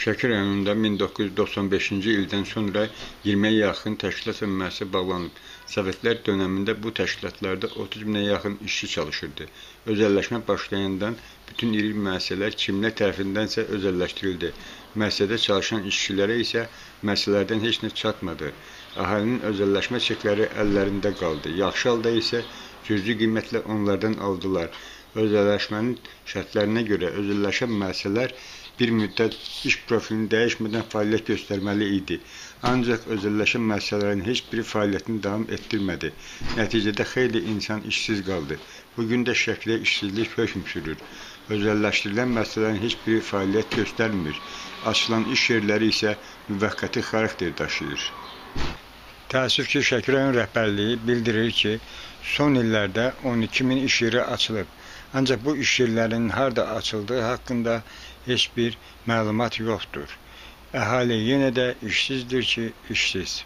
Şəki rayonunda 1995-ci ildən sonra 20-yə yaxın təşkilat və müəssisə bağlanıb. Sovetlər dönəmində bu təşkilatlarda 30 minə yaxın işçi çalışırdı. Özəlləşmə başlayandan bütün iri müəssisələr kimlər tərəfindənsə özəlləşdirildi. Müəssisədə çalışan işçilərə isə müəssisələrdən heç nə çatmadı. Əhalinin özəlləşmə çekləri əllərində qaldı. Yaxşı halda isə cüzi qiymətlə onlardan aldılar. Özəlləşmənin şərtlərinə görə özəlləşən müəssisələr bir müddət iş profilini dəyişmədən fəaliyyət göstərməli idi. Ancaq özəlləşən müəssisələrin heç biri fəaliyyətini davam etdirmədi. Nəticədə xeyli insan işsiz qaldı. Bugün də Şəkidə işsizlik hökm sürür. Özəlləşdirilən müəssisələrin heç biri fəaliyyət göstərmir. Açılan iş yerləri isə müvəqqəti xarakter daşıyır. Təəssüf ki, Şəki rayon rəhbərliyi bildirir ki, son illərdə 12 min iş yeri açılıb. Ancaq bu iş yerlərinin harda açıldığı haqqında heç bir məlumat yoxdur. Əhali yenə də işsizdir ki, işsiz.